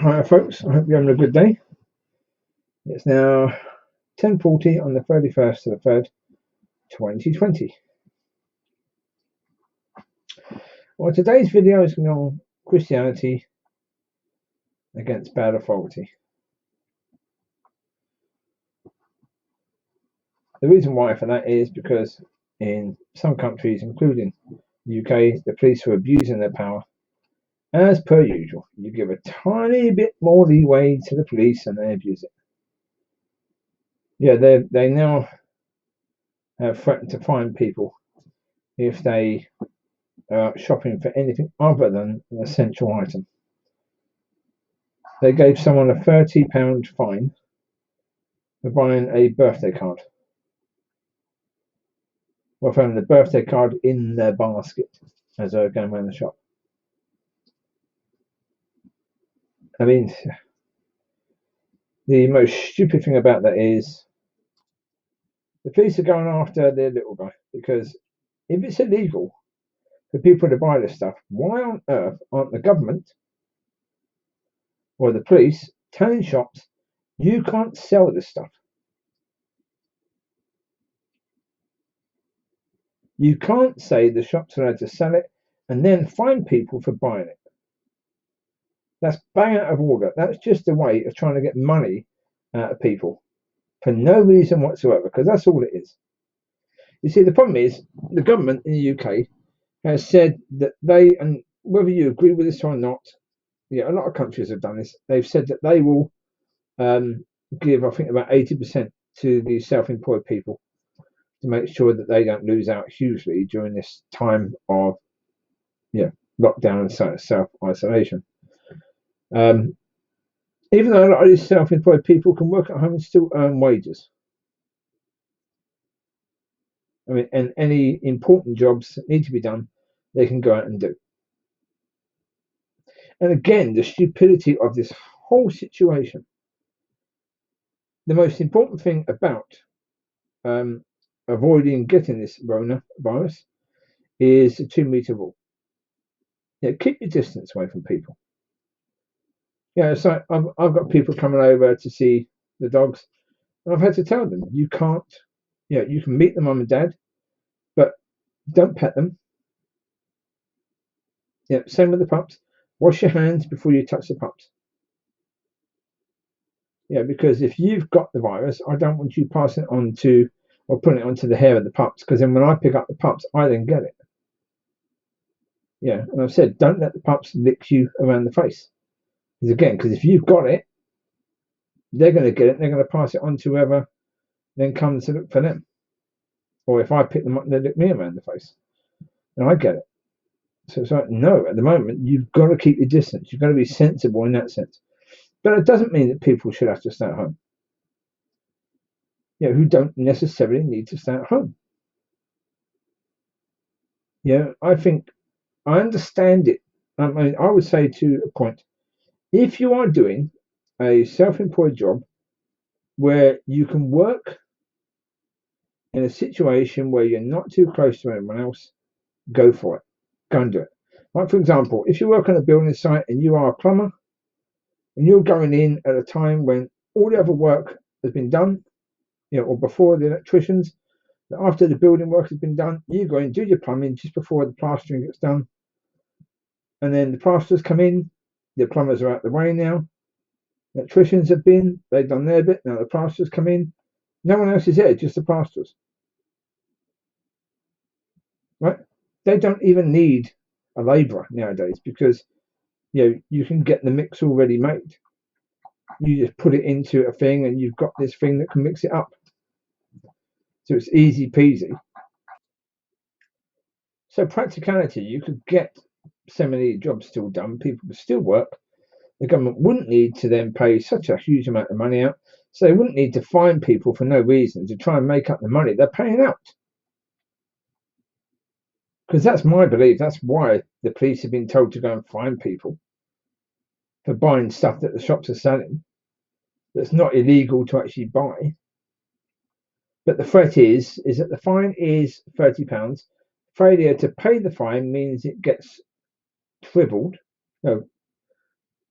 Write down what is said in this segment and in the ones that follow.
Hi folks, I hope you're having a good day. It's now 10:40 on the 31st of the 3rd, 2020. Well, today's video is going to be on Christianity against bad authority. The reason why for that is because in some countries, including the UK, the police are abusing their power. As per usual, you give a tiny bit more leeway to the police and they abuse it. Yeah, they now have threatened to fine people if they are shopping for anything other than an essential item. They gave someone a £30 fine for buying a birthday card. Well, found the birthday card in their basket as they were going around the shop. I mean, the most stupid thing about that is the police are going after their little guy, because if it's illegal for people to buy this stuff, why on earth aren't the government or the police telling shops you can't sell this stuff? You can't say the shops are allowed to sell it and then fine people for buying it. That's bang out of order. That's just a way of trying to get money out of people for no reason whatsoever, because that's all it is. You see, the problem is the government in the UK has said that they, and whether you agree with this or not, yeah, a lot of countries have done this. They've said that they will give, I think, about 80% to the self-employed people to make sure that they don't lose out hugely during this time of lockdown and self-isolation. Even though a lot of these self-employed people can work at home and still earn wages. I mean, and any important jobs that need to be done, they can go out and do. And again, the stupidity of this whole situation. The most important thing about avoiding getting this coronavirus is the 2-meter rule. Yeah, keep your distance away from people. Yeah, so I've got people coming over to see the dogs, and I've had to tell them you can't. Yeah, you can meet the mum and dad, but don't pet them. Yeah, same with the pups. Wash your hands before you touch the pups. Yeah, because if you've got the virus, I don't want you passing it on to or putting it onto the hair of the pups, because then when I pick up the pups, I then get it. Yeah, and I've said don't let the pups lick you around the face. Because if you've got it, they're going to get it and they're going to pass it on to whoever then comes to look for them. Or if I pick them up, they lick me around the face. And I get it. So it's like, no, at the moment, you've got to keep your distance. You've got to be sensible in that sense. But it doesn't mean that people should have to stay at home. Yeah, who don't necessarily need to stay at home. Yeah, I think I understand it. I mean, I would say to a point, if you are doing a self-employed job where you can work in a situation where you're not too close to anyone else, go for it. Go and do it. Like, for example, if you work on a building site and you are a plumber and you're going in at a time when all the other work has been done, or before the electricians, after the building work has been done, you go and do your plumbing just before the plastering gets done. And then the plasterers come in, the plumbers are out the way now, electricians have been, they've done their bit, now the plasterers come in. No one else is there, just the plasterers. Right? They don't even need a labourer nowadays, because you can get the mix already made. You just put it into a thing and you've got this thing that can mix it up. So it's easy peasy. So practicality, you could get so many jobs still done, people would still work. The government wouldn't need to then pay such a huge amount of money out, so they wouldn't need to fine people for no reason to try and make up the money they're paying out. Because that's my belief. That's why the police have been told to go and fine people for buying stuff that the shops are selling that's not illegal to actually buy. But the threat is that the fine is £30. Failure to pay the fine means it gets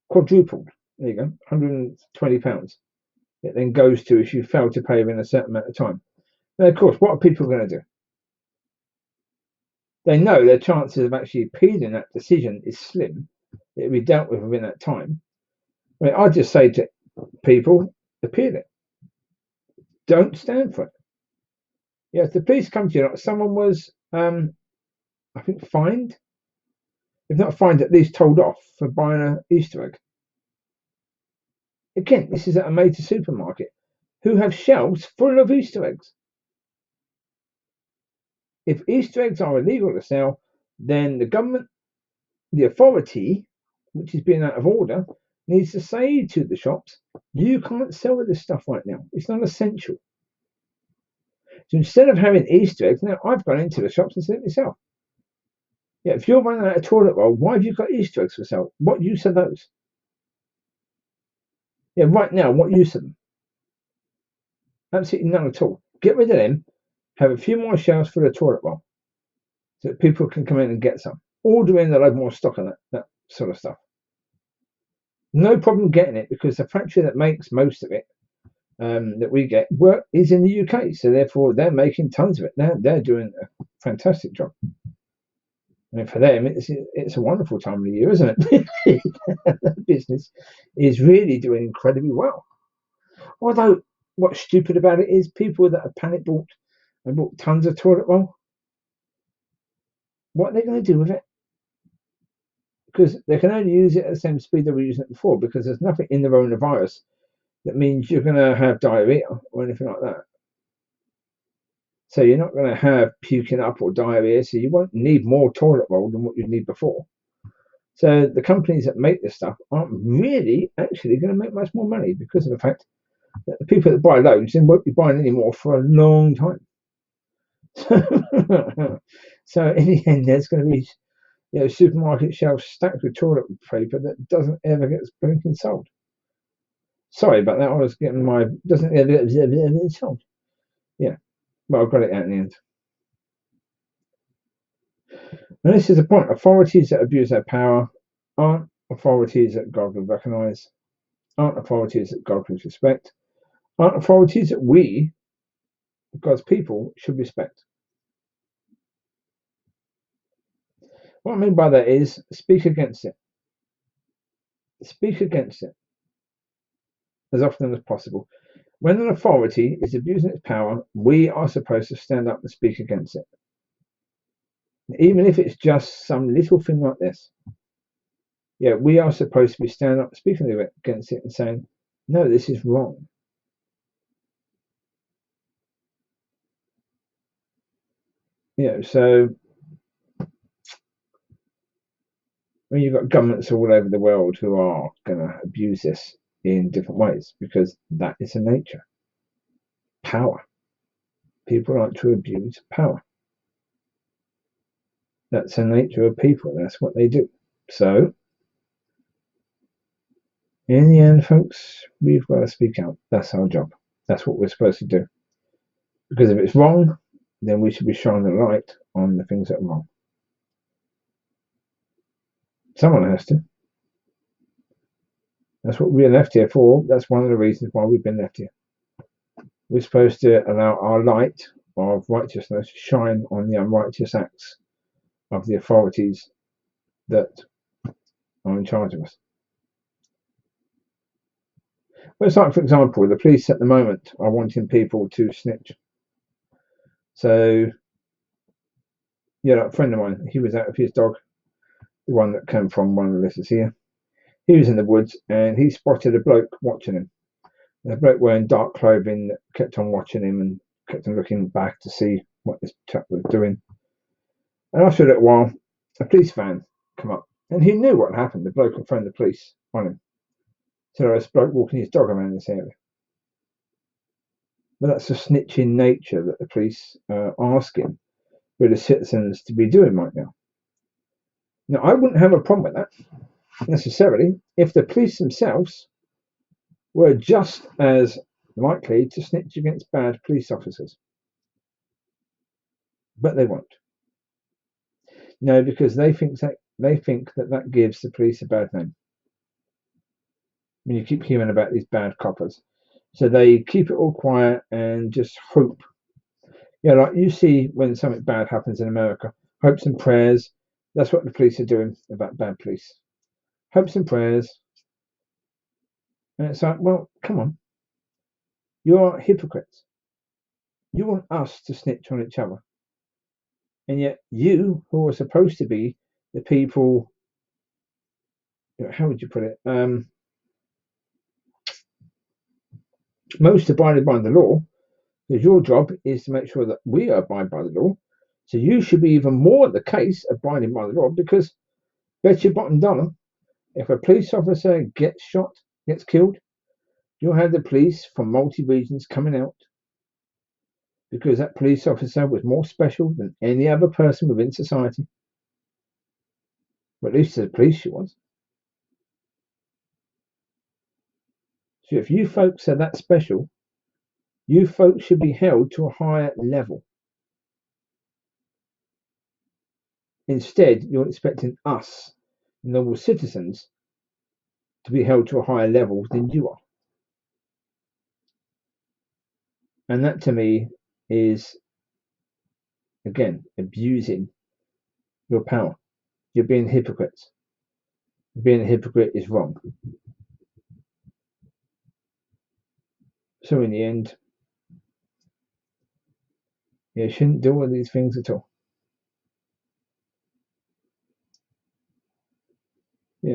quadrupled. There you go, £120. It then goes to if you fail to pay within a certain amount of time. Now, of course, what are people going to do? They know their chances of actually appealing that decision is slim. It'll be dealt with within that time. I mean, I just say to people, appeal it. Don't stand for it. Yeah, if the police come to you, like someone was, I think, fined. If not fined, at least told off for buying an Easter egg. Again, this is at a major supermarket who have shelves full of Easter eggs. If Easter eggs are illegal to sell, then the government, the authority, which is being out of order, needs to say to the shops, you can't sell this stuff right now. It's not essential. So instead of having Easter eggs, now I've gone into the shops and said it myself. Yeah, if you're running out of toilet roll, why have you got Easter eggs for sale? What use are those? Yeah, right now, what use of them? Absolutely none at all. Get rid of them. Have a few more shelves for the toilet roll, so that people can come in and get some. Order in a load more stock on that sort of stuff. No problem getting it because the factory that makes most of it that we get is in the UK, so therefore they're making tons of it. They're doing a fantastic job. I mean, for them, it's a wonderful time of the year, isn't it? The business is really doing incredibly well. Although, what's stupid about it is people that have panic bought and bought tons of toilet roll. What are they going to do with it? Because they can only use it at the same speed they were using it before. Because there's nothing in the coronavirus that means you're going to have diarrhea or anything like that. So you're not going to have puking up or diarrhea. So you won't need more toilet roll than what you need before. So the companies that make this stuff aren't really actually going to make much more money because of the fact that the people that buy loads then won't be buying any more for a long time. So in the end, there's going to be supermarket shelves stacked with toilet paper that doesn't ever get blinking sold. Sorry about that. I was getting my doesn't ever get sold. Yeah, well, I got it out in the end. And this is the point. Authorities that abuse their power aren't authorities that God would recognise, aren't authorities that God would respect, aren't authorities that we, God's people, should respect. What I mean by that is speak against it. Speak against it as often as possible. When an authority is abusing its power, we are supposed to stand up and speak against it. Even if it's just some little thing like this. Yeah, we are supposed to be standing up, speaking against it and saying, no, this is wrong. Yeah, so when you've got governments all over the world who are going to abuse this in different ways, because that is the nature. Power. People like to abuse power. That's the nature of people. That's what they do. So, in the end, folks, we've got to speak out. That's our job. That's what we're supposed to do. Because if it's wrong, then we should be shining the light on the things that are wrong. Someone has to. That's what we're left here for. That's one of the reasons why we've been left here. We're supposed to allow our light of righteousness shine on the unrighteous acts of the authorities that are in charge of us. Well, it's like, for example, the police at the moment are wanting people to snitch. So, like a friend of mine, he was out with his dog, the one that came from one of the listeners here. He was in the woods and he spotted a bloke watching him. And the bloke wearing dark clothing that kept on watching him and kept on looking back to see what this chap was doing. And after a little while, a police van come up, and he knew what happened. The bloke had phoned the police on him. So there was a bloke walking his dog around this area. But that's the snitching nature that the police are asking for the citizens to be doing right now. Now, I wouldn't have a problem with that necessarily if the police themselves were just as likely to snitch against bad police officers. But they won't. No, because they think that gives the police a bad name. when you keep hearing about these bad coppers. So they keep it all quiet and just hope. Like you see when something bad happens in America, hopes and prayers. That's what the police are doing about bad police. Hopes and prayers. And it's like, well, come on. You are hypocrites. You want us to snitch on each other. And yet you, who are supposed to be the people, how would you put it? Most abided by the law, because your job is to make sure that we abide by the law. So you should be even more the case abiding by the law, because bet your bottom dollar, if a police officer gets shot, gets killed, you'll have the police from multi-regions coming out because that police officer was more special than any other person within society. Well, at least to the police she was. So if you folks are that special, you folks should be held to a higher level. Instead, you're expecting us, normal citizens, to be held to a higher level than you are. And that to me is, again, abusing your power. You're being hypocrites. Being a hypocrite is wrong. So in the end, you shouldn't do all these things at all.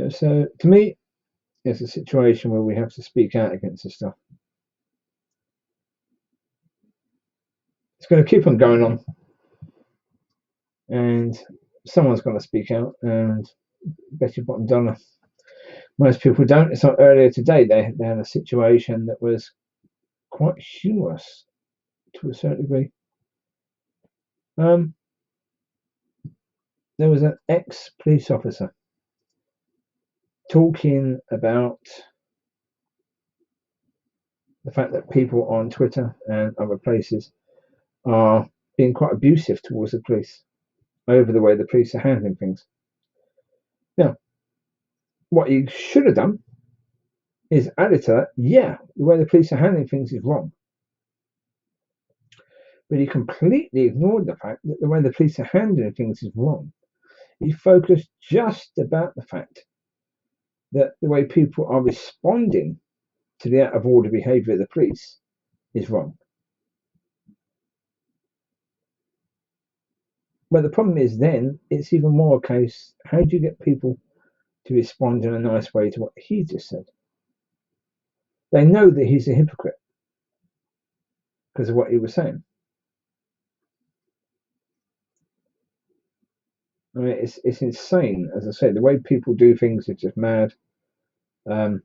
So to me, it's a situation where we have to speak out against this stuff. It's going to keep on going on, and someone's going to speak out, and bet your bottom dollar most people don't. It's like earlier today, they had a situation that was quite humorous to a certain degree. There was an ex-police officer talking about the fact that people on Twitter and other places are being quite abusive towards the police over the way the police are handling things. Now, what he should have done is added to that, the way the police are handling things is wrong. But he completely ignored the fact that the way the police are handling things is wrong. He focused just about the fact that the way people are responding to the out of order behaviour of the police is wrong. But the problem is then it's even more a case, how do you get people to respond in a nice way to what he just said? They know that he's a hypocrite because of what he was saying. I mean, it's insane. As I say, the way people do things is just mad. And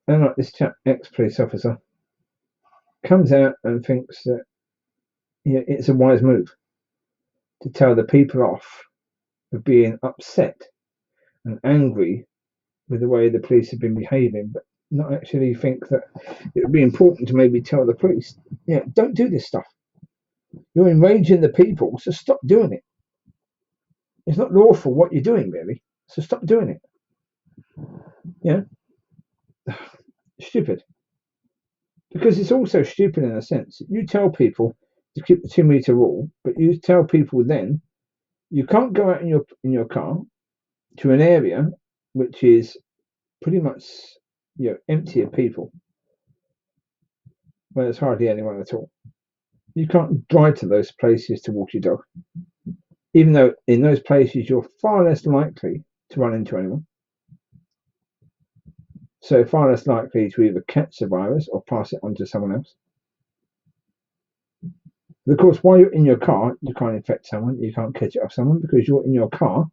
like this chap, ex-police officer, comes out and thinks that it's a wise move to tell the people off for being upset and angry with the way the police have been behaving, but not actually think that it would be important to maybe tell the police, don't do this stuff. You're enraging the people, so stop doing it. It's not lawful what you're doing, really, so stop doing it. Stupid. Because it's also stupid in a sense. You tell people to keep the 2 meter rule, but you tell people then you can't go out in your car to an area which is pretty much empty of people, where there's hardly anyone at all. You can't drive to those places to walk your dog, even though in those places you're far less likely to run into anyone. So far less likely to either catch the virus or pass it on to someone else. But of course, while you're in your car, you can't infect someone, you can't catch it off someone because you're in your car.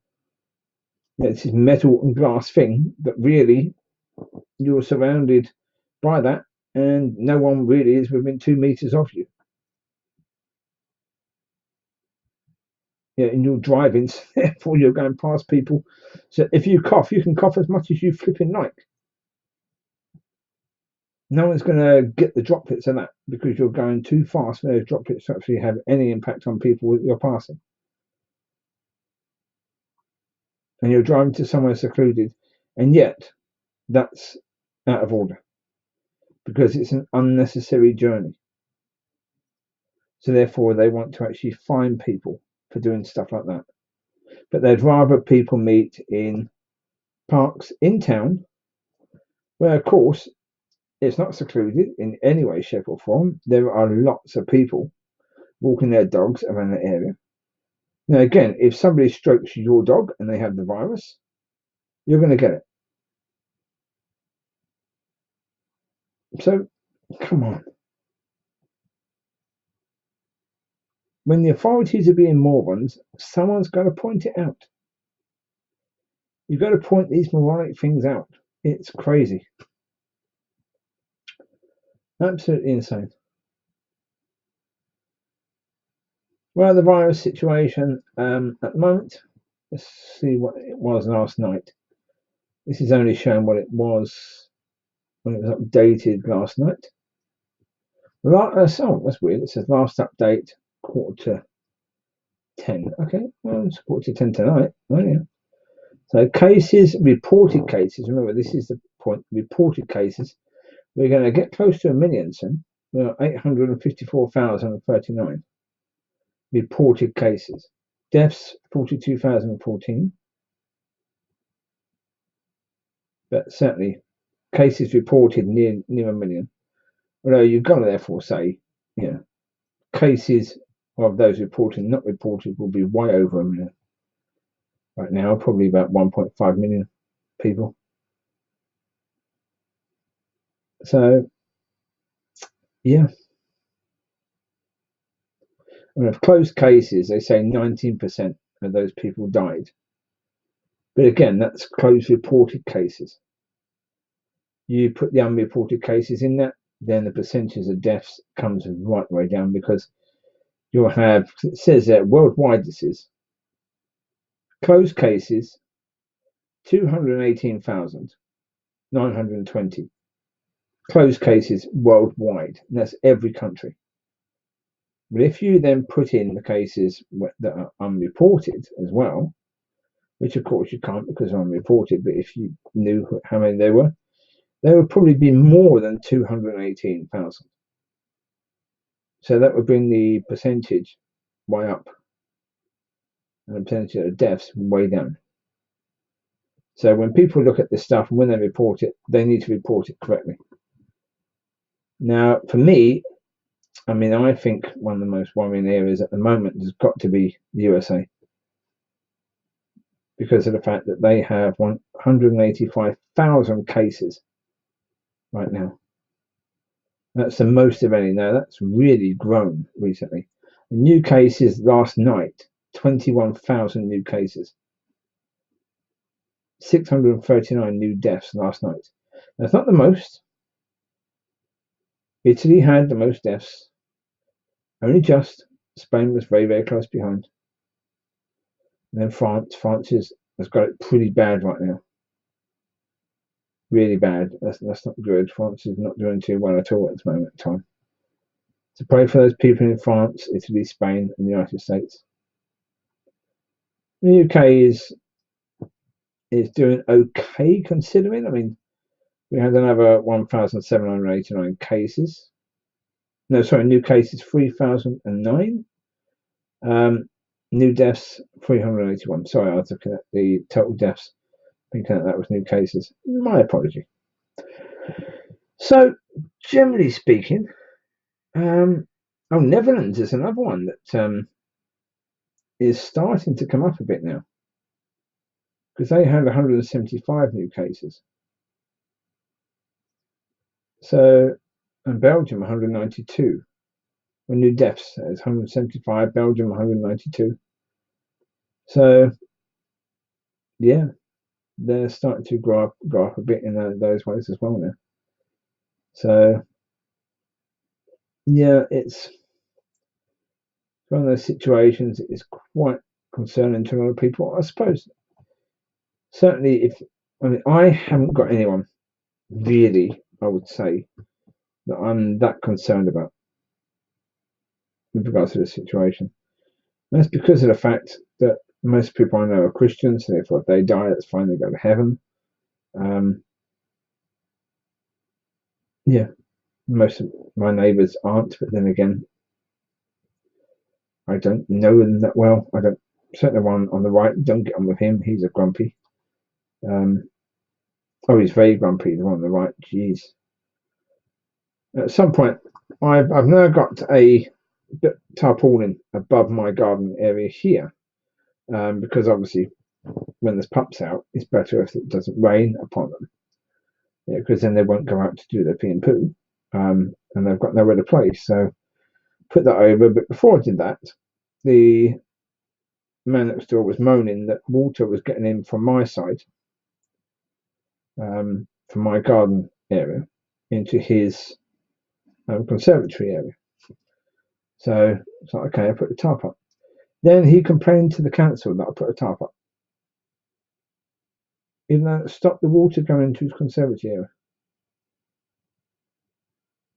It's this metal and glass thing that really you're surrounded by that, and no one really is within 2 meters of you. And you're driving, so therefore you're going past people. So if you cough, you can cough as much as you flipping like. No one's going to get the droplets of that because you're going too fast for those droplets to actually have any impact on people that you're passing. and you're driving to somewhere secluded, and yet that's out of order because it's an unnecessary journey. So therefore, they want to actually fine people for doing stuff like that. But they'd rather people meet in parks in town, where, of course, it's not secluded in any way, shape, or form. There are lots of people walking their dogs around the area. Now, again, if somebody strokes your dog and they have the virus, you're going to get it. So, come on. When the authorities are being morons, someone's got to point it out. You've got to point these moronic things out. It's crazy. Absolutely insane. Well, the virus situation at the moment, let's see what it was last night. This is only showing what it was when it was updated last night. Oh, that's weird. It says last update, 10:15. Okay, well, it's 10:15 tonight. Oh, yeah. So reported cases. Remember, this is the point. Reported cases. We're going to get close to 1 million soon. We're 854,039 reported cases. Deaths, 42,014. But certainly, cases reported near 1 million. Although you've got to therefore say, cases of those reported and not reported will be way over 1 million. Right now, probably about 1.5 million people. So, yeah. And of closed cases, they say 19% of those people died. But again, that's closed reported cases. You put the unreported cases in that, then the percentage of deaths comes right way down because you'll have, it says that worldwide this is, closed cases, 218,920. Closed cases worldwide, and that's every country. But if you then put in the cases that are unreported as well, which of course you can't because they're unreported, but if you knew how many there would probably be more than 218,000. So that would bring the percentage way up and the percentage of deaths way down. So when people look at this stuff and when they report it, they need to report it correctly. Now, for me, I think one of the most worrying areas at the moment has got to be the USA because of the fact that they have 185,000 cases right now. That's the most of any. Now, that's really grown recently. New cases last night, 21,000 new cases. 639 new deaths last night. That's not the most. Italy had the most deaths. Only just. Spain was very, very close behind. And then France. France has got it pretty bad right now. Really bad. That's not good. France is not doing too well at all at this moment in time. So pray for those people in France, Italy, Spain, and the United States. The UK is doing okay considering. We had another 1,789 cases. No, sorry, new cases 3,009. New deaths 381. Sorry, I was looking at the total deaths, thinking that was new cases. My apology. So, generally speaking, Netherlands is another one that is starting to come up a bit now because they had 175 new cases. So, and Belgium 192. Well, new deaths, there's 175. Belgium 192. So, yeah, they're starting to grow up a bit in those ways as well now. So, yeah, it's one of those situations that is quite concerning to a lot of people. I suppose, certainly, I haven't got anyone really, I would say, that I'm that concerned about with regards to the situation. And that's because of the fact that Most people I know are Christians, so therefore if they die, that's fine, they go to heaven. Yeah, most of my neighbours aren't, but then again, I don't know them that well. I don't. Certainly, one on the right, don't get on with him. He's a grumpy. Oh, he's very grumpy. The one on the right, jeez. At some point, I've now got a tarpaulin above my garden area here, because obviously when there's pups out, it's better if it doesn't rain upon them, because then they won't go out to do their pee and poo, and they've got nowhere to play. So put that over. But before I did that, the man next door was moaning that water was getting in from my side, from my garden area, into his conservatory area. So it's like, okay, I put the tarp up. Then he complained to the council that I put a tarp up, even though it stopped the water going into his conservatory area.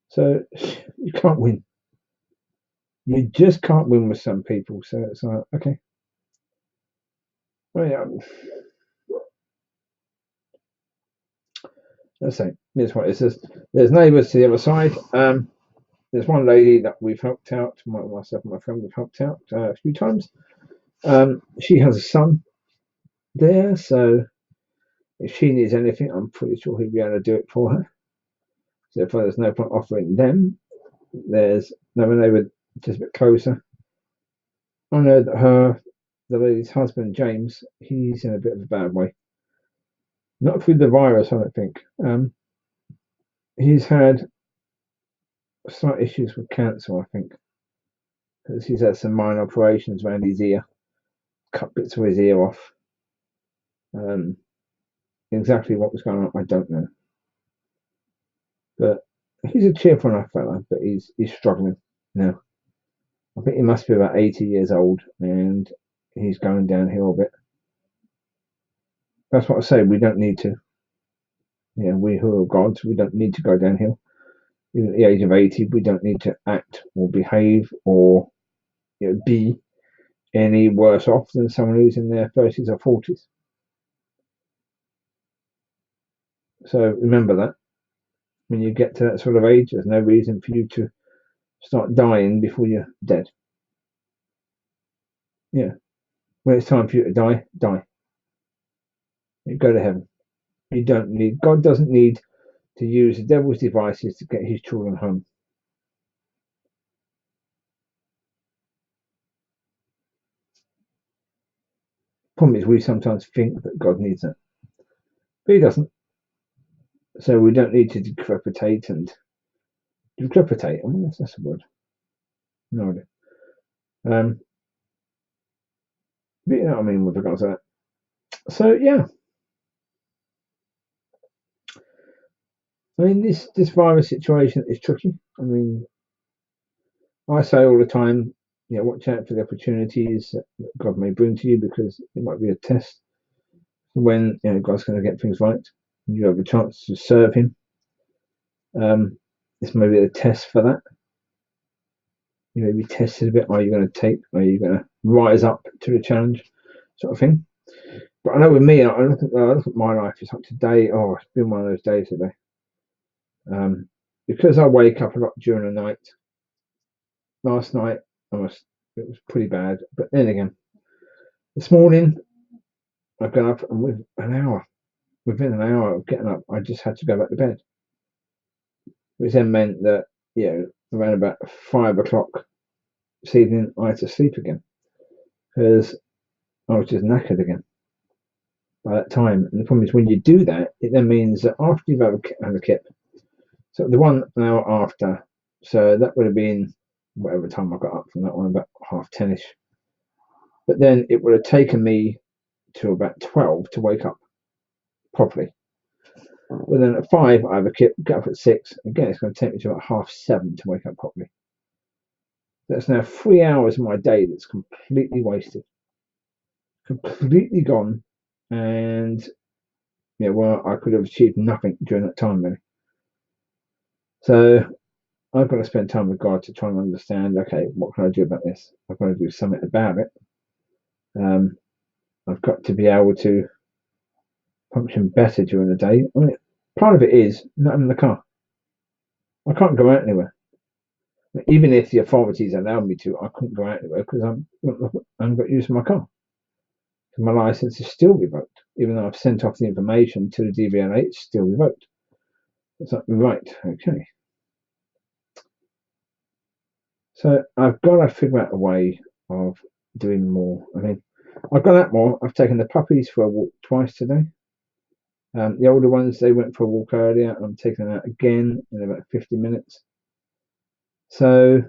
So you can't win. You just can't win with some people. So it's like, okay. Well, yeah. Let's say, here's what it says. There's neighbours to the other side. There's one lady that we've helped out, myself and my friend, we've helped out a few times. She has a son there, so if she needs anything, I'm pretty sure he'll be able to do it for her. So if there's no point offering them, there's another neighbour just a bit closer. I know that the lady's husband, James, he's in a bit of a bad way. Not through the virus, I don't think. He's had slight issues with cancer, I think, because he's had some minor operations around his ear, cut bits of his ear off. Exactly what was going on, I don't know. But he's a cheerful enough fella, but he's struggling now. I think he must be about 80 years old, and he's going downhill a bit. That's what I say. We don't need to. Yeah, we who are gods, we don't need to go downhill. Even at the age of 80, we don't need to act or behave or be any worse off than someone who's in their 30s or 40s. So remember that when you get to that sort of age, there's no reason for you to start dying before you're dead. Yeah, when it's time for you to die, die. You go to heaven. You don't need. God doesn't need to use the devil's devices to get his children home. Problem is, we sometimes think that God needs that, but he doesn't. So we don't need to decrepitate and decrepitate. I mean, that's a word. No idea. But you know what I mean with regards to that. So yeah, I mean this virus situation is tricky. I mean, I say all the time, watch out for the opportunities that God may bring to you, because it might be a test when God's going to get things right. And you have a chance to serve Him. This may be a test for that. You may be tested a bit. Are you going to take? Are you going to rise up to the challenge, sort of thing? But I know with me, I look at my life. It's like today. Oh, it's been one of those days today. Because I wake up a lot during the night. Last night, it was pretty bad. But then again, this morning I got up, and within an hour of getting up, I just had to go back to bed, which then meant that around about 5 o'clock this evening, I had to sleep again because I was just knackered again by that time. And the problem is, when you do that, it then means that after you've had a kip, so the 1 hour after, so that would have been whatever time I got up from that one, about 10:30ish. But then it would have taken me to about 12 to wake up properly. Well, then at 5, I have a kip, get up at 6. Again, it's going to take me to about 7:30 to wake up properly. That's now 3 hours of my day that's completely wasted, completely gone. And I could have achieved nothing during that time, really. So I've got to spend time with God to try and understand, okay, what can I do about this? I've got to do something about it. I've got to be able to function better during the day. I mean, part of it is not having the car. I can't go out anywhere. Even if the authorities allowed me to, I couldn't go out anywhere because I haven't got use of my car. My license is still revoked, even though I've sent off the information to the DVLA. It's still revoked. It's like, right, okay. So I've got to figure out a way of doing more. I mean, I've gone out more. I've taken the puppies for a walk twice today. The older ones, they went for a walk earlier. I'm taking them out again in about 50 minutes. So,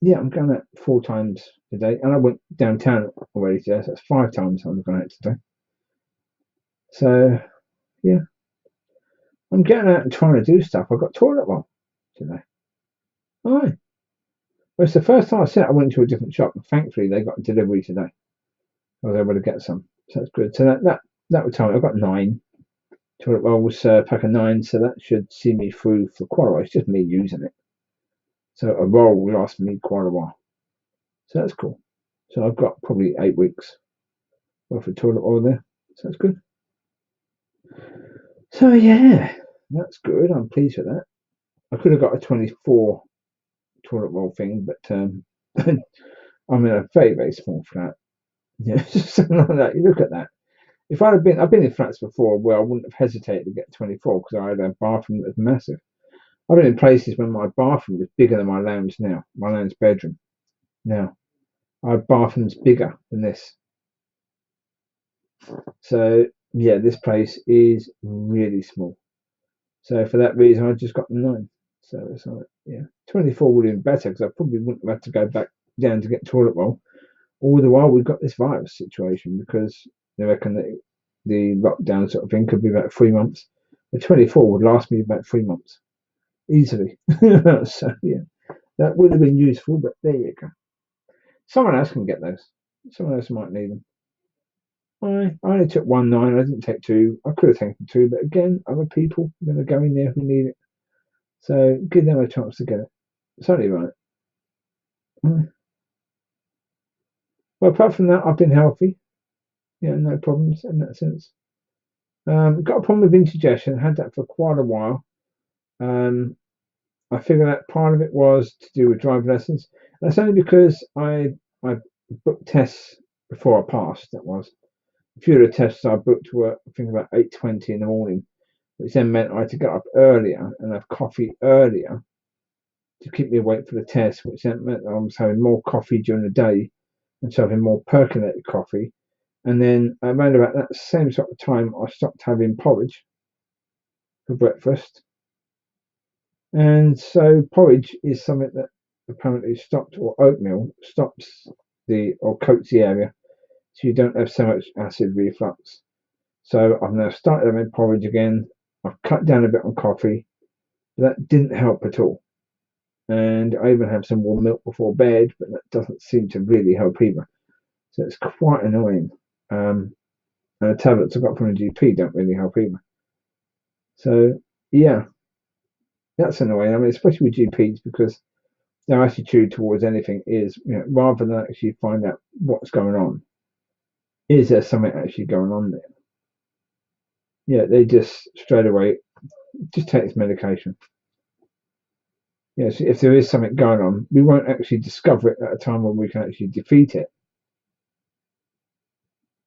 yeah, I'm going out 4 times a day. And I went downtown already today, so that's 5 times I've gone out today. So, yeah, I'm getting out and trying to do stuff. I got toilet roll today. All right. Well, it's the first time I went to a different shop, and thankfully they got a delivery today. I was able to get some, so that's good. So that was time. I got 9 toilet rolls, pack of 9, so that should see me through for quite a while. It's just me using it, so a roll will last me quite a while. So that's cool. So I've got probably 8 weeks worth of toilet roll there, so that's good. So yeah, that's good. I'm pleased with that. I could have got a 24 toilet roll thing, but I'm in a very, very small flat. Yeah, something like that. You look at that. If I've been in flats before where I wouldn't have hesitated to get 24 because I had a bathroom that was massive. I've been in places when my bathroom was bigger than my lounge now, my lounge bedroom. Now, our bathroom's bigger than this. So, yeah, this place is really small. So, for that reason, I just got the 9. So, it's like, yeah, 24 would have been better because I probably wouldn't have had to go back down to get toilet roll. All the while we've got this virus situation because they reckon that the lockdown sort of thing could be about 3 months. The 24 would last me about 3 months easily. So yeah, that would have been useful, but there you go. Someone else can get those. Someone else might need them. I only took 1 9. I didn't take 2. I could have taken 2, but again, other people are going to go in there who need it. So give them a chance to get it. It's only right. Well, apart from that, I've been healthy. Yeah, no problems in that sense. Got a problem with indigestion. Had that for quite a while. I figured out part of it was to do with driving lessons. And that's only because I booked tests before I passed. That was a few of the tests I booked were I think about 8:20 in the morning, which then meant I had to get up earlier and have coffee earlier to keep me awake for the test, which then meant I was having more coffee during the day and so having more percolated coffee. And then around about that same sort of time, I stopped having porridge for breakfast. And so porridge is something that apparently stops, or oatmeal stops or coats the area, so you don't have so much acid reflux. So I've now started having porridge again. I've cut down a bit on coffee, but that didn't help at all. And I even have some warm milk before bed, but that doesn't seem to really help either. So it's quite annoying. And the tablets I got from the GP don't really help either. So yeah, that's annoying. I mean, especially with GPs because their attitude towards anything is, rather than actually find out what's going on, is there something actually going on there? Yeah, they just straight away just take this medication. So if there is something going on, we won't actually discover it at a time when we can actually defeat it.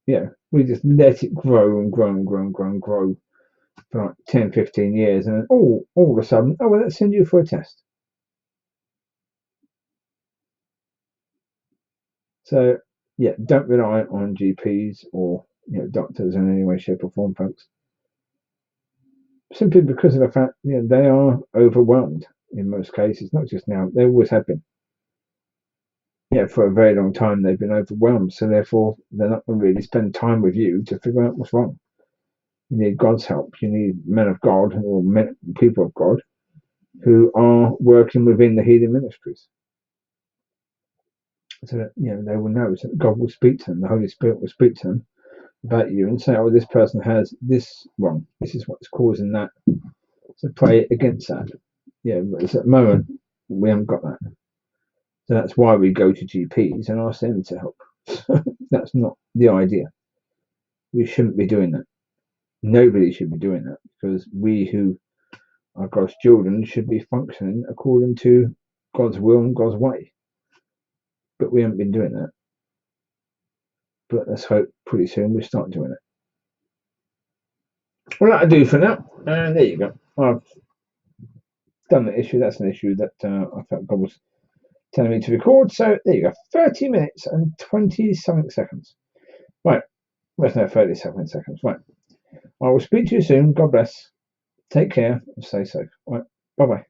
Yeah, we just let it grow and grow and grow and grow and grow for like 10, 15 years, and then all of a sudden, oh, well, let's send you for a test. So, yeah, don't rely on GPs or doctors in any way, shape, or form, folks. Simply because of the fact they are overwhelmed in most cases, not just now, they always have been. For a very long time they've been overwhelmed, so therefore they're not going to really spend time with you to figure out what's wrong. You need God's help. You need men of God or people of God who are working within the healing ministries. So that they will know, so that God will speak to them, the Holy Spirit will speak to them about you and say, oh, this person has this wrong. This is what's causing that. So pray against that. But at the moment we haven't got that. So that's why we go to GPs and ask them to help. That's not the idea. We shouldn't be doing that. Nobody should be doing that, because we who are God's children should be functioning according to God's will and God's way. But we haven't been doing that. But let's hope pretty soon we start doing it. Well, that'll do for now. And there you go. I've done the issue. That's an issue that I felt God was telling me to record. So there you go. 30 minutes and 20 something seconds. Right. There's no 30 something seconds. Right. I will speak to you soon. God bless. Take care and stay safe. Right. Bye bye.